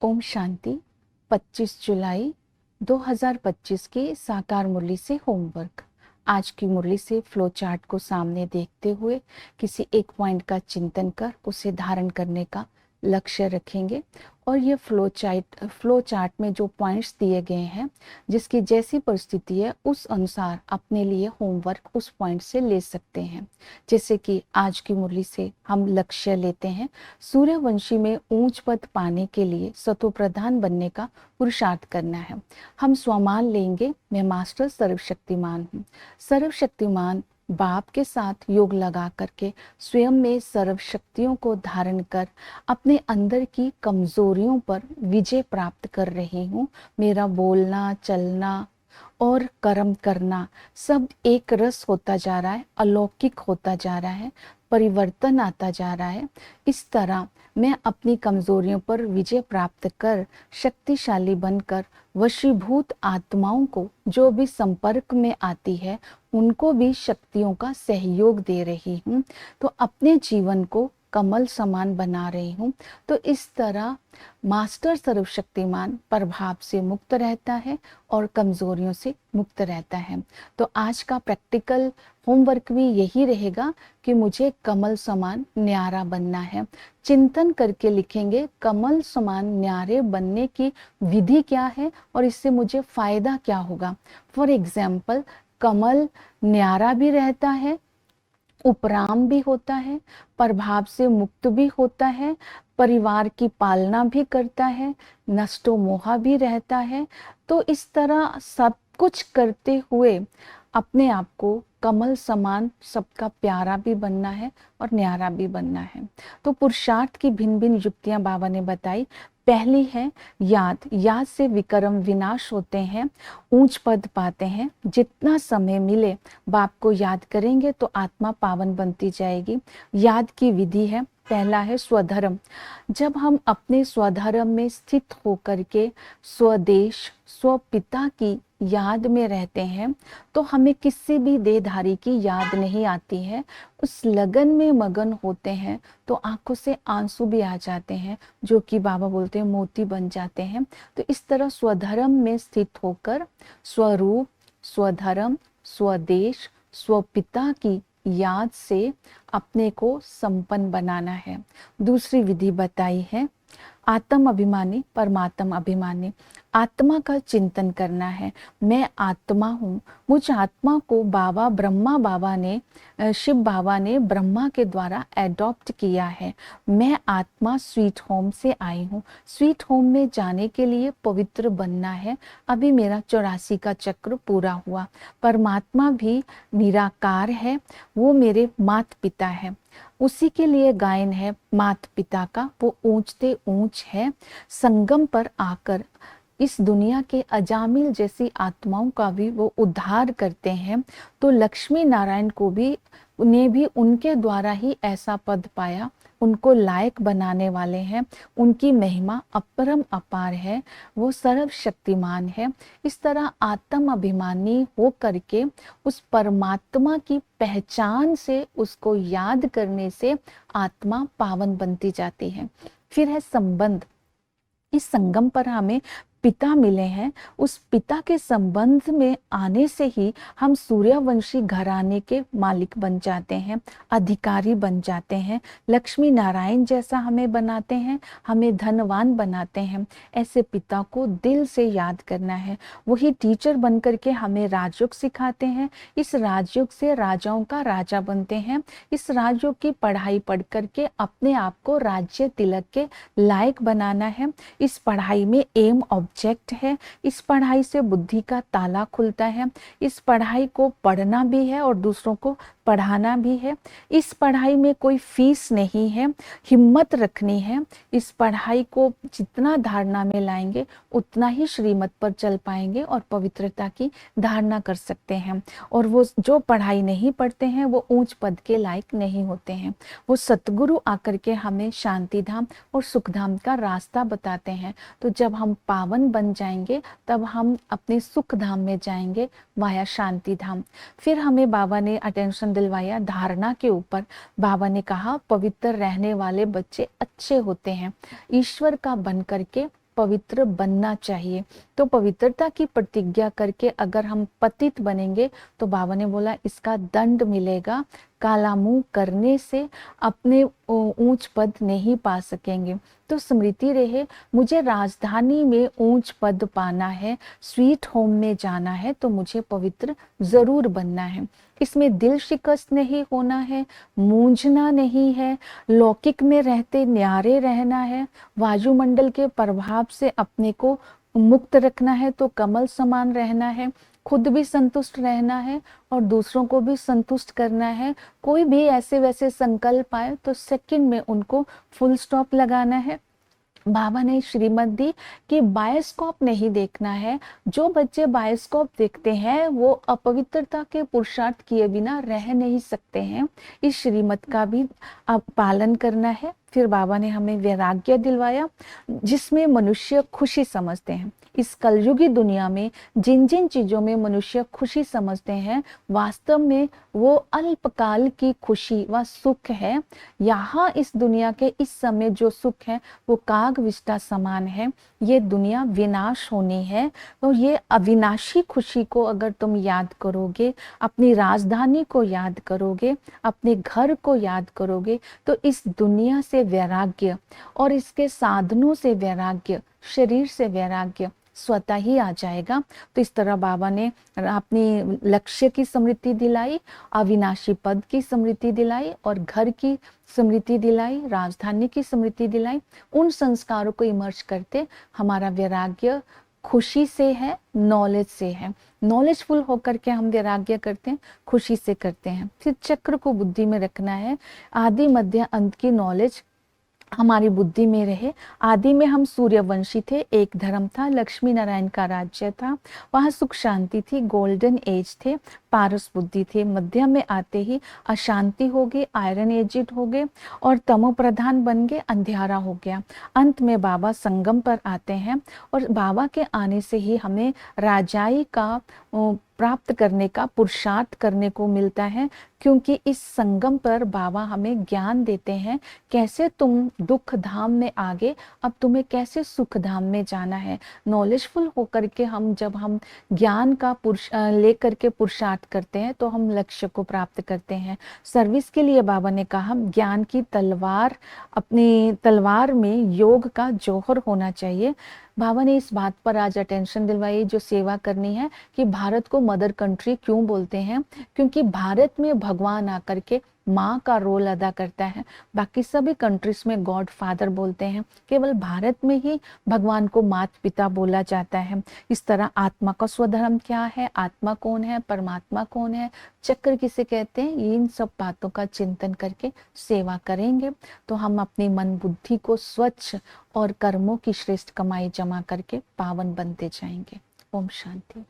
ओम शांति। 25 जुलाई 2025 की साकार मुरली से होमवर्क। आज की मुरली से फ्लो चार्ट को सामने देखते हुए किसी एक पॉइंट का चिंतन कर उसे धारण करने का लक्ष्य रखेंगे। और ये फ्लो चार्ट में जो पॉइंट्स दिए गए हैं, जिसकी जैसी परिस्थिति है उस अनुसार अपने लिए होमवर्क उस पॉइंट से ले सकते हैं। जैसे कि आज की मुरली से हम लक्ष्य लेते हैं, सूर्यवंशी में ऊंच पद पाने के लिए सतो प्रधान बनने का पुरुषार्थ करना है। हम स्वमान लेंगे, मैं मास्टर सर्वशक्तिमान हूँ। सर्वशक्तिमान बाप के साथ योग लगा करके स्वयं में सर्व शक्तियों को धारण कर अपने अंदर की कमजोरियों पर विजय प्राप्त कर रही हूँ। मेरा बोलना, चलना और कर्म करना सब एक रस होता जा रहा है, अलौकिक होता जा रहा है, परिवर्तन आता जा रहा है। इस तरह मैं अपनी कमजोरियों पर विजय प्राप्त कर शक्तिशाली बनकर वशीभूत आत्माओं को जो भी संपर्क में आती है उनको भी शक्तियों का सहयोग दे रही हूँ। तो अपने जीवन को कमल समान बना रही हूँ। तो इस तरह मास्टर सर्वशक्तिमान प्रभाव से मुक्त रहता है और कमजोरियों से मुक्त रहता है। तो आज का प्रैक्टिकल होमवर्क भी यही रहेगा कि मुझे कमल समान न्यारा बनना है। चिंतन करके लिखेंगे कमल समान न्यारे बनने की विधि क्या है और इससे मुझे फायदा क्या होगा। फॉर एग्जाम्पल, कमल न्यारा भी रहता है, उपराम भी होता है, प्रभाव से मुक्त भी होता है, परिवार की पालना भी करता है, नष्टो मोहा भी रहता है। तो इस तरह सब कुछ करते हुए अपने आप को कमल समान, सबका प्यारा भी बनना है और न्यारा भी बनना है। तो पुरुषार्थ की भिन्न भिन्न युक्तियां बाबा ने बताई। पहली है याद से विक्रम विनाश होते हैं, ऊंच पद पाते हैं। जितना समय मिले बाप को याद करेंगे तो आत्मा पावन बनती जाएगी। याद की विधि है, पहला है स्वधर्म। जब हम अपने स्वधर्म में स्थित होकर के स्वदेश, स्वपिता की याद में रहते हैं तो हमें किसी भी देहधारी की याद नहीं आती है। उस लगन में मगन होते हैं तो आंखों से आंसू भी आ जाते हैं, जो कि बाबा बोलते हैं मोती बन जाते हैं। तो इस तरह स्वधर्म में स्थित होकर स्वरूप, स्वधर्म, स्वदेश, स्वपिता की याद से अपने को संपन्न बनाना है। दूसरी विधि बताई है आत्म अभिमानी परमात्म अभिमानी। आत्मा का चिंतन करना है, मैं आत्मा हूँ। मुझ आत्मा को ब्रह्मा बाबा ने, शिव बाबा ने ब्रह्मा के द्वारा एडॉप्ट किया है। मैं आत्मा स्वीट होम से आई हूँ। स्वीट होम में जाने के लिए पवित्र बनना है। अभी मेरा 84 का चक्र पूरा हुआ। परमात्मा भी निराकार है, वो मेरे माता पिता है। उसी के लिए गायन है माता पिता का, वो ऊंचते ऊंच है। संगम पर आकर इस दुनिया के अजामिल जैसी आत्माओं का भी वो उद्धार करते हैं। तो लक्ष्मी नारायण को भी उन्हें भी उनके द्वारा ही ऐसा पद पाया, उनको लायक बनाने वाले हैं। उनकी महिमा अपरम अपार है, वो सर्वशक्तिमान है। इस तरह आत्म अभिमानी हो करके उस परमात्मा की पहचान से, उसको याद करने से आत्मा पावन बनती जाती है। फिर है संबंध। इस संगम पर हमें पिता मिले हैं, उस पिता के संबंध में आने से ही हम सूर्यवंशी घराने के मालिक बन जाते हैं, अधिकारी बन जाते हैं। लक्ष्मी नारायण जैसा हमें बनाते हैं, हमें धनवान बनाते हैं। ऐसे पिता को दिल से याद करना है। वही टीचर बन करके हमें राजयोग सिखाते हैं। इस राजयोग से राजाओं का राजा बनते हैं। इस राजयोग की पढ़ाई पढ़ करके अपने आप को राज्य तिलक के लायक बनाना है। इस पढ़ाई में एम ऑब्जेक्ट है। इस पढ़ाई से बुद्धि का ताला खुलता है। इस पढ़ाई को पढ़ना भी है और दूसरों को पढ़ाना भी है। इस पढ़ाई में कोई फीस नहीं है, हिम्मत रखनी है। इस पढ़ाई को जितना धारणा में लाएंगे उतना ही श्रीमत पर चल पाएंगे और पवित्रता की धारणा कर सकते हैं। और वो जो पढ़ाई नहीं पढ़ते हैं वो ऊंच पद के लायक नहीं होते हैं। वो सतगुरु आकर के हमें शांति धाम और सुख धाम का रास्ता बताते हैं। तो जब हम पावन बन जाएंगे तब हम अपने सुख धाम में जाएंगे वाया शांति धाम। फिर हमें बाबा ने अटेंशन दिलवाया धारणा के ऊपर। बाबा ने कहा पवित्र रहने वाले बच्चे अच्छे होते हैं। ईश्वर का बन करके पवित्र बनना चाहिए। तो पवित्रता की प्रतिज्ञा करके अगर हम पतित बनेंगे तो बाबा ने बोला इसका दंड मिलेगा, काला मुंह करने से अपने ऊंच पद नहीं पा सकेंगे। तो स्मृति रहे, मुझे राजधानी में ऊंच पद पाना है, स्वीट होम में जाना है, तो मुझे पवित्र जरूर बनना है। इसमें दिल शिकस्त नहीं होना है, मूंझना नहीं है, लौकिक में रहते न्यारे रहना है, वायुमंडल के प्रभाव से अपने को मुक्त रखना है, तो कमल समान रहना है, खुद भी संतुष्ट रहना है और दूसरों को भी संतुष्ट करना है। कोई भी ऐसे वैसे संकल्प आए तो सेकंड में उनको फुल स्टॉप लगाना है। बाबा ने श्रीमत दी कि बायोस्कोप नहीं देखना है। जो बच्चे बायोस्कोप देखते हैं वो अपवित्रता के पुरुषार्थ किए बिना रह नहीं सकते हैं। इस श्रीमत का भी अब पालन करना है। फिर बाबा ने हमें वैराग्य दिलवाया जिसमें मनुष्य खुशी समझते हैं। इस कलयुगी दुनिया में जिन जिन चीजों में मनुष्य खुशी समझते हैं वास्तव में वो अल्पकाल की खुशी व सुख है। यहाँ इस दुनिया के इस समय जो सुख है वो काग विष्टा समान है। ये दुनिया विनाश होनी है, तो ये अविनाशी खुशी को अगर तुम याद करोगे, अपनी राजधानी को याद करोगे, अपने घर को याद करोगे, तो इस दुनिया से वैराग्य और इसके साधनों से वैराग्य, शरीर से वैराग्य स्वतः ही आ जाएगा। तो इस तरह बाबा ने अपनी लक्ष्य की स्मृति दिलाई, अविनाशी पद की स्मृति दिलाई और घर की स्मृति दिलाई, राजधानी की स्मृति दिलाई। उन संस्कारों को इमर्ज करते हमारा वैराग्य खुशी से है, नॉलेज से है। नॉलेजफुल होकर के हम वैराग्य करते हैं, खुशी से करते हैं। फिर चक्र को बुद्धि में रखना है, आदि मध्य अंत की नॉलेज हमारी बुद्धि में रहे। आदि में हम सूर्यवंशी थे, एक धर्म था, लक्ष्मी नारायण का राज्य था, वहां सुख शांति थी, गोल्डन एज थे, पारस बुद्धि थे। मध्य में आते ही अशांति हो गई, आयरन एजिड हो गए और तमो प्रधान बन गए, अंधियारा हो गया। अंत में बाबा संगम पर आते हैं और बाबा के आने से ही हमें राजाई का प्राप्त करने का पुरुषार्थ करने को मिलता है, क्योंकि इस संगम पर बाबा हमें ज्ञान देते हैं कैसे तुम दुख धाम में आगे, अब तुम्हें कैसे सुख धाम में जाना है। नॉलेजफुल होकर के जब हम ज्ञान का लेकर के पुरुषार्थ करते हैं तो हम लक्ष्य को प्राप्त करते हैं। सर्विस के लिए बाबा ने कहा ज्ञान की तलवार, अपनी तलवार में योग का जौहर होना चाहिए। बाबा ने इस बात पर आज अटेंशन दिलवाई जो सेवा करनी है कि भारत को मदर कंट्री क्यों बोलते हैं, क्योंकि भारत में भगवान आकर के माँ का रोल अदा करता है। बाकी सभी कंट्रीज में गॉड फादर बोलते हैं, केवल भारत में ही भगवान को माता पिता बोला जाता है। इस तरह आत्मा का स्वधर्म क्या है, आत्मा कौन है, परमात्मा कौन है, चक्र किसे कहते हैं, इन सब बातों का चिंतन करके सेवा करेंगे तो हम अपनी मन बुद्धि को स्वच्छ और कर्मों की श्रेष्ठ कमाई जमा करके पावन बनते जाएंगे। ओम शांति।